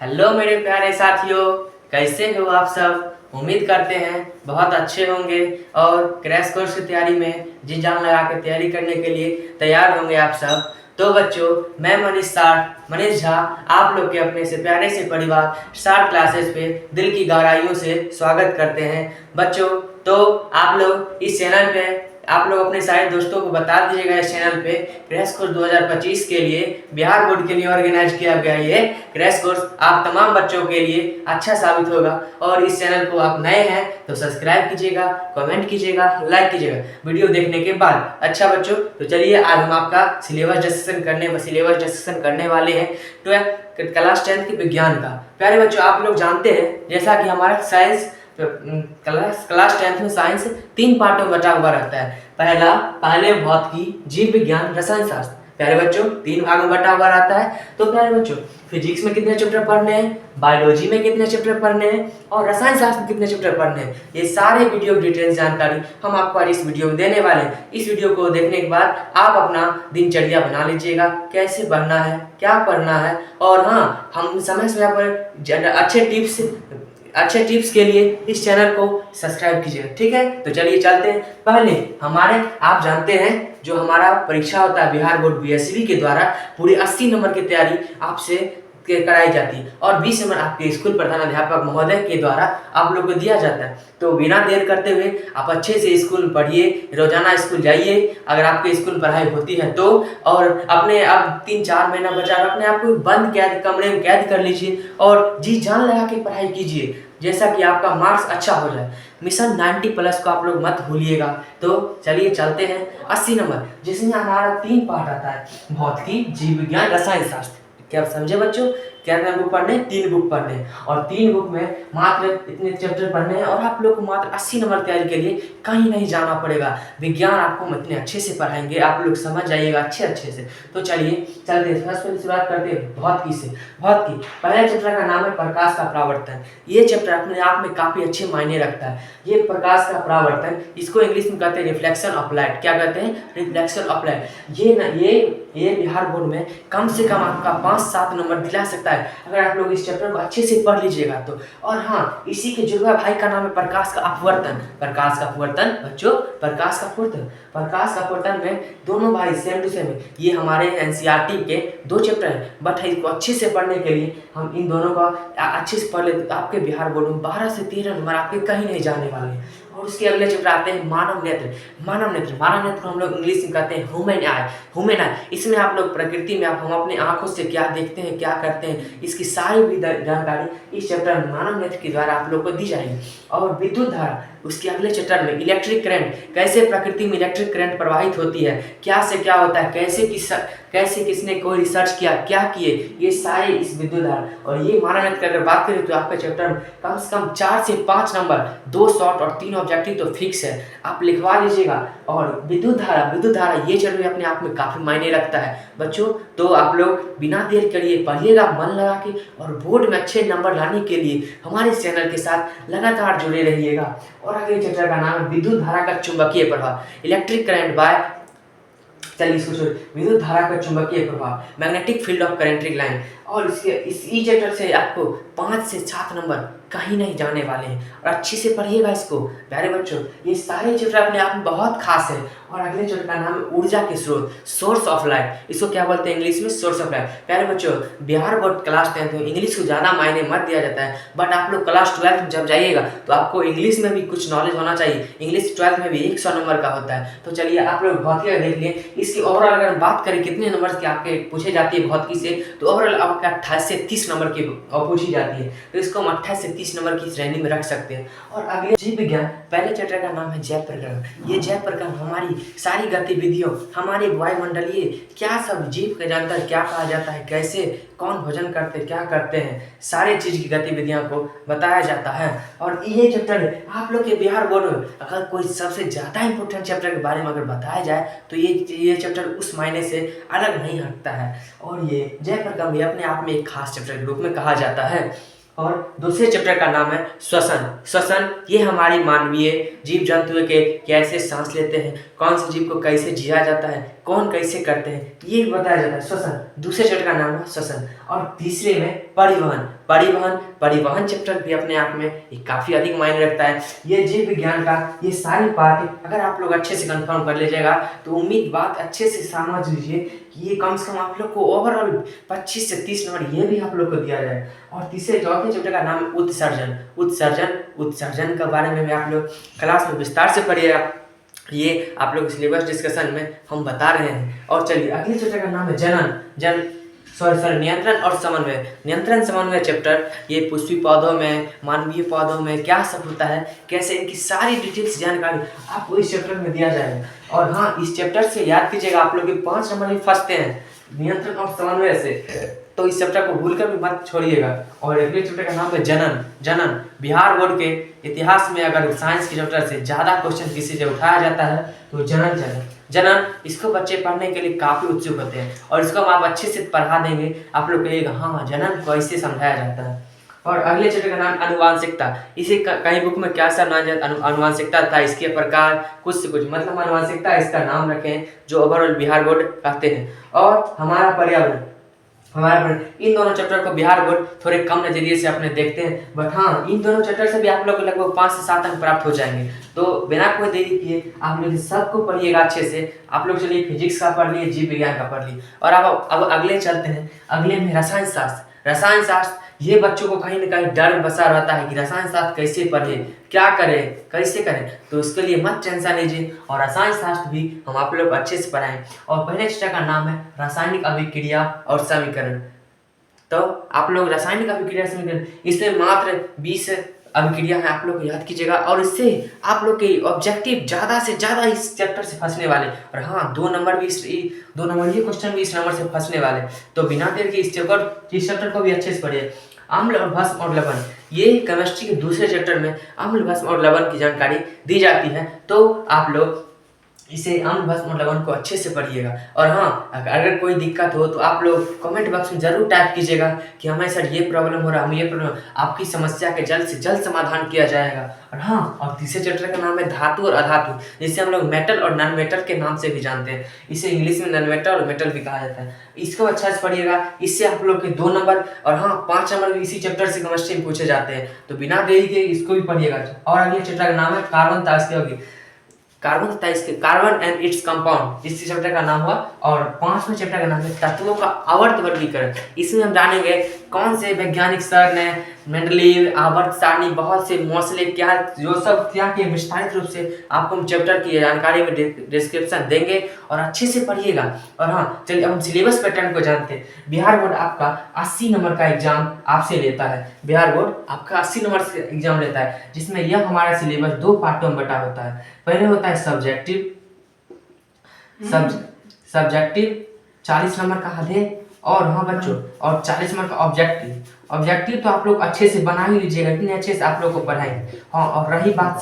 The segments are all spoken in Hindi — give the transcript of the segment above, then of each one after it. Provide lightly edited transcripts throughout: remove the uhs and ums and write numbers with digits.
हेलो मेरे प्यारे साथियों, कैसे हो आप सब। उम्मीद करते हैं बहुत अच्छे होंगे और क्रैश कोर्स की तैयारी में जी जान लगा के तैयारी करने के लिए तैयार होंगे आप सब। तो बच्चों, मैं मनीष झा आप लोग के अपने से प्यारे से परिवार स्टार्ट क्लासेस पे दिल की गहराइयों से स्वागत करते हैं। बच्चों, तो आप लोग इस चैनल पे आप लोग अपने सारे दोस्तों को बता दीजिएगा इस चैनल पे क्रैश कोर्स 2025 के लिए बिहार बोर्ड के लिए ऑर्गेनाइज किया गया ये क्रैश कोर्स आप तमाम बच्चों के लिए अच्छा साबित होगा। और इस चैनल को आप नए हैं तो सब्सक्राइब कीजिएगा, कमेंट कीजिएगा, लाइक कीजिएगा वीडियो देखने के बाद। अच्छा बच्चों, तो चलिए आज हम आपका सिलेबस डिस्कशन करने वाले हैं 12 क्लास 10 के विज्ञान का। प्यारे बच्चों, आप लोग जानते हैं जैसा कि हमारा साइंस क्लास 10 में साइंस 3 पार्टों में बटा हुआ रहता है। पहले भौतिकी, जीव विज्ञान, रसायन शास्त्र। प्यारे बच्चों, 3 भाग में बटा हुआ रहता है। तो प्यारे बच्चों, फिजिक्स में कितने चैप्टर पढ़ने हैं, बायोलॉजी में कितने चैप्टर पढ़ने हैं और रसायन शास्त्र में कितने चैप्टर पढ़ने हैं, ये सारे वीडियो डिटेल्स जानकारी हम आपको आज इस वीडियो में देने वाले हैं। इस वीडियो को देखने के बाद आप अपना दिनचर्या बना लीजिएगा, कैसे पढ़ना है, क्या पढ़ना है। और हाँ, हम समय समय पर अच्छे टिप्स के लिए इस चैनल को सब्सक्राइब कीजिएगा, ठीक है। तो चलिए चलते हैं। पहले हमारे आप जानते हैं जो हमारा परीक्षा होता है बिहार बोर्ड बीएसवी के द्वारा पूरे 80 नंबर की तैयारी आपसे कराई जाती है और 20 नंबर आपके स्कूल प्रधान अध्यापक महोदय के द्वारा आप लोग को दिया जाता है। तो बिना देर करते हुए आप अच्छे से स्कूल पढ़िए, रोजाना स्कूल जाइए अगर आपके स्कूल पढ़ाई होती है तो। और अपने अब 3-4 महीना बचा अपने आप को बंद कैद कमरे में कैद कर लीजिए और जी जान लगा के पढ़ाई कीजिए, जैसा कि आपका मार्क्स अच्छा हो जाए। मिशन 90 प्लस को आप लोग मत भूलिएगा। तो चलिए चलते हैं 80 नंबर, जिसमें हमारा 3 पार्ट आता है, भौतिकी, जीव विज्ञान, रसायन शास्त्र। क्या आप समझे बच्चों? क्या बुक पढ़ने, 3 बुक पढ़ने और 3 बुक में मात्र इतने चैप्टर पढ़ने हैं और आप लोग को मात्र 80 नंबर तैयारी के लिए कहीं नहीं जाना पड़ेगा। विज्ञान आपको हम इतने अच्छे से पढ़ाएंगे, आप लोग समझ जाइएगा अच्छे से। तो चलिए चलते हैं, सबसे पहले शुरुआत करते हैं भौतिकी से। भौतिकी पहले चैप्टर का नाम है प्रकाश का परावर्तन। ये चैप्टर अपने आप में काफी अच्छे मायने रखता है। ये प्रकाश का परावर्तन, इसको इंग्लिश में कहते हैं रिफ्लेक्शन ऑफ लाइट। क्या कहते हैं? Reflection of light. ये बिहार बोर्ड में कम से कम आपका 5-7 नंबर दिला सकता है अगर आप लोग इस चैप्टर को अच्छे से पढ़ लीजिएगा तो। और हाँ, इसी के जुड़वा भाई का नाम है प्रकाश का अपवर्तन। बच्चों, प्रकाश का अपवर्तन में दोनों भाई सेम टू सेम है। ये हमारे एनसीईआरटी के 2 चैप्टर हैं, बट इसको अच्छे से पढ़ने के लिए हम इन दोनों का अच्छे से पढ़ ले तो आपके बिहार बोर्ड में 12 से 13 नंबर आपके कहीं नहीं जाने वाले हैं। और उसके अगले चैप्टर आते हैं मानव नेत्र को हम लोग इंग्लिश में कहते हैं ह्यूमन आई। इसमें आप लोग प्रकृति में हम अपने आंखों से क्या देखते हैं, क्या करते हैं, इसकी सारी भी जानकारी इस चैप्टर में मानव नेत्र के द्वारा आप लोग को दी जाएगी। और विद्युत धारा, उसके अगले चैप्टर में इलेक्ट्रिक करंट, कैसे प्रकृति में इलेक्ट्रिक करंट प्रवाहित होती है, क्या से क्या होता है, कैसे किसने कोई रिसर्च किया, क्या किए, ये सारे इस विद्युत धारा। और ये मानव नेत्र की अगर बात करें तो आपके चैप्टर में कम से कम 4 से 5 नंबर, 2 शॉर्ट और 3 ऑब्जेक्टिव तो फिक्स है, आप लिखवा लीजिएगा। और विद्युत धारा ये चैप्टर अपने आप में काफी मायने रखता है बच्चों। तो आप लोग बिना देर करिए पढ़िएगा मन लगा के, और बोर्ड में अच्छे नंबर लाने के लिए हमारे चैनल के साथ लगातार जुड़े रहिएगा। और अगले चैप्टर का नाम है विद्युत धारा का चुंबकीय प्रभाव, इलेक्ट्रिक करंट बाय, चलिए इसको छोड़, विद्युत धारा का चुंबकीय प्रभाव, मैग्नेटिक फील्ड ऑफ करेंटिक लाइन। और इस चैप्टर से आपको 5 से 7 नंबर कहीं नहीं जाने वाले हैं और अच्छे से पढ़िएगा इसको। प्यारे बच्चों, ये सारे चैप्टर अपने आप में बहुत खास है। और अगले चैप्टर का नाम है ऊर्जा के स्रोत, सोर्स ऑफ लाइट। इसको क्या बोलते हैं इंग्लिश में? Source of light. प्यारे बच्चों, बिहार बोर्ड क्लास 10 में इंग्लिश को ज़्यादा मायने मत दिया जाता है, बट आप लोग क्लास 12 में जब जाइएगा तो आपको इंग्लिश में भी कुछ नॉलेज होना चाहिए। इंग्लिश 12 में भी 100 नंबर का होता है। तो चलिए आप लोग भौतिकी देख लिए। इसकी ओवरऑल अगर बात करें कितने नंबर की आपके पूछे जाती है भौतिकी से, तो ओवरऑल आपका 28 से 30 नंबर की पूछी जाती है। तो इसको हम 28 से 30 नंबर की श्रेणी में रख सकते हैं। और अगले जीव विज्ञान, पहले चैप्टर का नाम है जैव प्रकरण। ये जैव प्रकरण हमारी सारी गतिविधियों, हमारे वायुमंडलीय क्या सब जीव के जानकर क्या कहा जाता है, कैसे कौन भोजन करते, क्या करते हैं, सारे चीज की गतिविधियों को बताया जाता है। और ये चैप्टर आप लोग के बिहार बोर्ड में अगर कोई सबसे ज्यादा इंपॉर्टेंट चैप्टर के बारे में अगर बताया जाए तो ये चैप्टर उस मायने से अलग नहीं हटता है। और ये जैव प्रकरण भी अपने आप में एक खास चैप्टर के रूप में कहा जाता है। और दूसरे चैप्टर का नाम है श्वसन। श्वसन ये हमारी मानवीय जीव जंतुओं के कैसे सांस लेते हैं, कौन से जीव को कैसे जिया जाता है, कौन कैसे करते हैं, ये बताया जाता है श्वसन। दूसरे चैप्टर का नाम है श्वसन। और तीसरे में परिवहन। परिवहन चैप्टर भी अपने आप में एक काफ़ी अधिक मायने रखता है। ये जीव विज्ञान का ये सारी बातें अगर आप लोग अच्छे से कंफर्म कर लीजिएगा तो उम्मीद बात अच्छे से समझ लीजिए कि ये कम से कम आप लोग को ओवरऑल 25 से 30 नंबर ये भी आप लोग को दिया जाए। और तीसरे चौथे चैप्टर का नाम है उत्सर्जन के बारे में भी आप लोग क्लास में विस्तार से पढ़िएगा। ये आप लोग सिलेबस डिस्कशन में हम बता रहे हैं। और चलिए अगले चैप्टर का नाम है नियंत्रण और समन्वय। नियंत्रण समन्वय चैप्टर ये पुष्पी पौधों में, मानवीय पौधों में क्या सब होता है, कैसे इनकी सारी डिटेल्स जानकारी आपको इस चैप्टर में दिया जाएगा। और हाँ, इस चैप्टर से याद कीजिएगा आप लोग के 5 नंबर में फंसते हैं नियंत्रण और समन्वय से, तो इस चैप्टर को भूलकर भी मत छोड़िएगा। और अगले चैप्टर का नाम है जनन। बिहार बोर्ड के इतिहास में अगर साइंस के चैप्टर से ज़्यादा क्वेश्चन किसी से उठाया जाता है तो जनन इसको बच्चे पढ़ने के लिए काफ़ी उत्सुक होते हैं और इसको हम आप अच्छे से पढ़ा देंगे, आप लोग कहिएगा हाँ जनन को ऐसे समझाया जाता है। और अगले चैप्टर का नाम अनुवांशिकता। इसे कई बुक में क्या समझा जाता है, अनुवांशिकता था इसके प्रकार कुछ से कुछ, मतलब अनुवांशिकता इसका नाम रखें जो ओवरऑल बिहार बोर्ड कहते हैं। और हमारा पर्यावरण इन दोनों चैप्टर को बिहार बोर्ड थोड़े कम नजरिए से अपने देखते हैं, बट हाँ इन दोनों चैप्टर से भी आप लोग को लगभग 5 से 7 अंक प्राप्त हो जाएंगे। तो बिना कोई देरी किए आप लोग सबको पढ़िएगा अच्छे से। आप लोग चलिए फिजिक्स का पढ़ लिए, जीव विज्ञान का पढ़ लिए, और अब अगले चलते हैं। अगले में रसायन शास्त्र। ये बच्चों को कहीं ना कहीं डर बसा रहता है कि रसायन शास्त्र कैसे पढ़े, क्या करें, कैसे करें, तो उसके लिए मत टेंशन लीजिए और रसायन शास्त्र भी हम आप लोग अच्छे से पढ़ाएं। और पहले चैप्टर का नाम है रासायनिक अभिक्रिया और समीकरण। तो आप लोग रासायनिक अभिक्रिया समीकरण, इसमें मात्र 20 अभिक्रिया है, आप लोग याद कीजिएगा। और इससे आप लोग के ऑब्जेक्टिव ज़्यादा से ज़्यादा इस चैप्टर से फंसने वाले, और हाँ 2 नंबर ये क्वेश्चन भी इस नंबर से फंसने वाले। तो बिना देर के इस चैप्टर को भी अच्छे से पढ़िए। अम्ल और भस्म और लवण, ये केमिस्ट्री के दूसरे चैप्टर में अम्ल भस्म और लवण की जानकारी दी जाती है, तो आप लोग इसे अम्ल भस्म और लवण को अच्छे से पढ़िएगा। और हाँ अगर कोई दिक्कत हो तो आप लोग कमेंट बॉक्स में जरूर टाइप कीजिएगा कि हमें सर ये प्रॉब्लम हो रहा है, हमें ये प्रॉब्लम, आपकी समस्या के जल्द से जल्द समाधान किया जाएगा। और हाँ, और तीसरे चैप्टर का नाम है धातु और अधातु, जिसे हम लोग मेटल और नॉन मेटल के नाम से भी जानते हैं। इसे इंग्लिश में नॉन मेटल और मेटल भी कहा जाता है। इसको अच्छा से पढ़िएगा, इससे आप लोग के 2 नंबर और हाँ 5 नंबर भी इसी चैप्टर से केमिस्ट्री में पूछे जाते हैं, तो बिना देरी के इसको भी पढ़िएगा। और अगले चैप्टर का नाम है कार्बन एंड इट्स कंपाउंड, इस चैप्टर का नाम हुआ। और 5वें चैप्टर का नाम है तत्वों का आवर्त वर्गीकरण। इसमें हम जानेंगे कौन से वैज्ञानिक सर ने मेंडलीव, आवर्त सारणी, बहुत से मौसले क्या जो सब क्या के विस्तारित रूप से आपको हम चैप्टर की जानकारी में डिस्क्रिप्शन देंगे और अच्छे से पढ़िएगा। और हाँ चलिए अब हम सिलेबस पैटर्न को जानते हैं। बिहार बोर्ड आपका 80 नंबर का एग्जाम आपसे लेता है। बिहार बोर्ड आपका 80 नंबर से एग्जाम लेता है, जिसमें यह हमारा सिलेबस 2 पार्टों में बटा होता है। पहले होता है सब्जेक्टिव 40 नंबर का आधे, और हाँ बच्चों, और 40 नंबर का ऑब्जेक्टिव तो आप लोग अच्छे से बना ही लीजिएगा, इतने अच्छे से आप लोग को पढ़ाएंगे। हाँ, और रही बात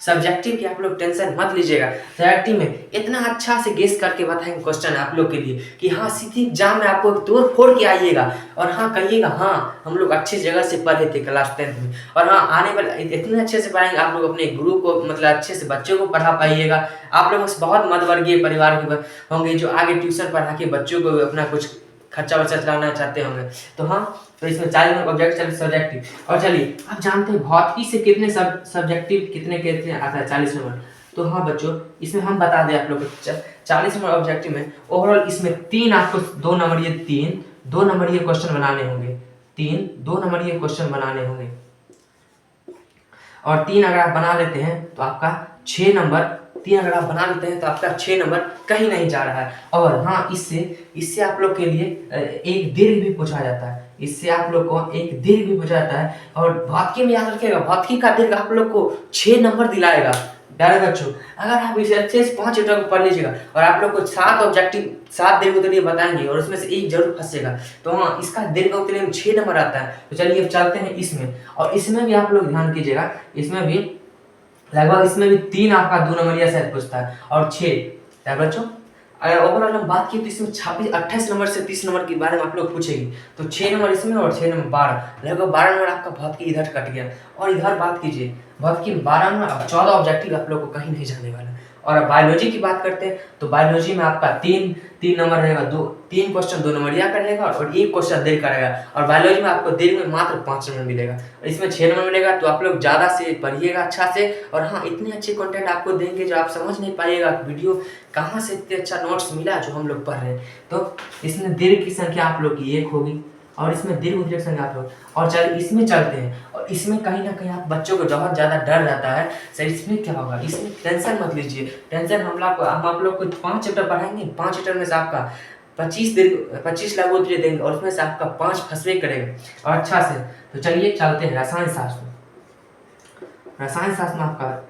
सब्जेक्टिव की आप लोग टेंशन मत लीजिएगा। सब्जेक्टिव में इतना अच्छा से गेस करके बताएंगे क्वेश्चन आप लोग के लिए कि हाँ सीधी एग्जाम में आपको तोड़ फोड़ के आइएगा और हाँ कहिएगा हाँ हम लोग अच्छी जगह से पढ़े थे क्लास 10th में। और हाँ आने वाले इतने अच्छे से पढ़ाएंगे, आप लोग अपने गुरु को मतलब अच्छे से बच्चों को पढ़ा पाइएगा। आप लोग बहुत मध्यवर्गीय परिवार के होंगे जो आगे ट्यूशन पढ़ा के बच्चों को अपना कुछ खर्चा वर्चा चलाना चाहते होंगे, तो हाँ तो इसमें 40 नंबर ऑब्जेक्टिव सब्जेक्टिव। और चलिए आप जानते हैं भौतिकी से कितने सब्जेक्टिव कितने आता है 40 नंबर। तो हाँ बच्चों इसमें हम बता दें आप लोग को 40 नंबर ऑब्जेक्टिव में ओवरऑल इसमें 3 आपको 2 नंबरीय क्वेश्चन बनाने होंगे। 2 नंबरीय क्वेश्चन बनाने होंगे और 3 अगर आप बना लेते हैं तो आपका 6 नंबर 3 अगर आप बना लेते हैं तो आपका 6 नंबर कहीं नहीं जा रहा है। और हाँ इससे आप लोग के लिए एक दीर्घ भी पूछा जाता है, इससे आप लोग को एक दीर्घ भी पूछा जाता है। और भौतिकी में याद रखिएगा भौतिकी का दीर्घ आप लोग को 6 नंबर दिलाएगा। प्यारे बच्चों अगर आप इसे अच्छे से 5 चैप्टर को पढ़ लीजिएगा और आप लोग को 7 दीर्घ उत्तरीय बताएंगे और उसमें से एक जरूर फंसेगा, तो हाँ इसका दीर्घ उत्तरीय में 6 नंबर आता है। तो चलिए अब चलते हैं इसमें, और इसमें भी आप लोग ध्यान कीजिएगा, इसमें भी लगभग 3 आपका 2 नंबरिया शायद पूछता है और 6 बच्चों अगर ओवरऑल हम बात की तो इसमें 28 नंबर से 30 नंबर के बारे में आप लोग पूछेगी, तो 6 नंबर इसमें और 6 नंबर 12, लगभग 12 नंबर आपका भौतिकी इधर कट गया। और इधर बात कीजिए भौतिकी में 12 नंबर, अब 14 ऑब्जेक्टिव आप लोग को कहीं नहीं जाने वाला। और अब बायोलॉजी की बात करते हैं तो बायोलॉजी में आपका 3 नंबर रहेगा, 3 क्वेश्चन 2 नंबरिया का रहेगा और 1 क्वेश्चन दीर्घ का रहेगा। और बायोलॉजी में आपको दीर्घ में मात्र 5 नंबर मिलेगा और इसमें 6 नंबर मिलेगा। तो आप लोग ज़्यादा से पढ़िएगा अच्छा से। और हाँ, इतने अच्छे कंटेंट आपको देंगे जो आप समझ नहीं पाइएगा वीडियो कहाँ से इतने अच्छा नोट्स मिला जो हम लोग पढ़ रहे हैं। तो इसमें दीर्घ की संख्या आप लोग की 1 होगी और इसमें दीर्घ उद्रेक संख्या आप लोग, और चलिए इसमें चलते हैं। और इसमें कहीं ना कहीं आप बच्चों को बहुत ज़्यादा डर रहता है सर इसमें क्या होगा, इसमें टेंशन मत लीजिए। टेंशन हम आप लोग को 5 चैप्टर पढ़ाएंगे, 5 चैप्टर में से आपका 25 लघु उत्तरीय देंगे और उसमें से आपका 5 फंसवे करेगा और अच्छा से। तो चलिए चलते हैं रसायन शास्त्र। रसायन शास्त्र में आपका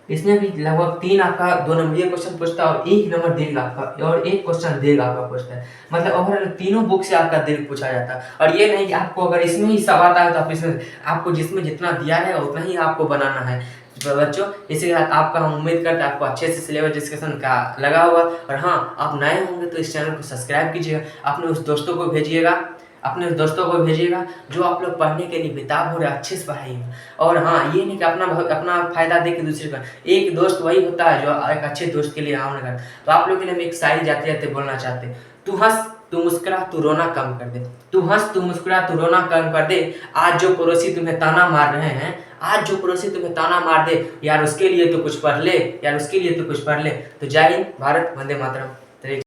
इसमें भी लगभग 3 आपका 2 नंबरीय क्वेश्चन पूछता है और 1 नंबर दीर्घ आपका और 1 क्वेश्चन दीर्घ आपका पूछता है। मतलब ओवरऑल तीनों बुक से आपका दीर्घ पूछा जाता है। और ये नहीं कि आपको अगर इसमें ही सब आता है तो आप इसमें आपको जिसमें जितना दिया है उतना ही आपको बनाना है। तो बच्चों इसी के साथ आपका हम उम्मीद करते हैं आपको अच्छे से सिलेबस डिस्कशन का लगा होगा। और हाँ, आप नए होंगे तो इस चैनल को सब्सक्राइब कीजिएगा, अपने उस दोस्तों को भेजिएगा जो आप लोग पढ़ने के लिए बेताब हो रहे, अच्छे से पढ़ाइएगा। और हाँ, ये नहीं कि अपना फायदा देख के दूसरे का, एक दोस्त वही होता है जो एक अच्छे दोस्त के लिए आमने कर। तो आप लोग के लिए हम एक शायरी जाते जाते बोलना चाहते हैं, तू हंस तू मुस्कुरा तू रोना कम कर दे, तू हंस तू मुस्कुरा तू रोना कम कर दे, आज जो पड़ोसी तुम्हें ताना मार रहे हैं, आज जो पड़ोसी तुम्हें ताना मार दे, यार उसके लिए तो कुछ पढ़ ले, यार उसके लिए तो कुछ पढ़ ले। तो जय हिंद, भारत वंदे मातरम।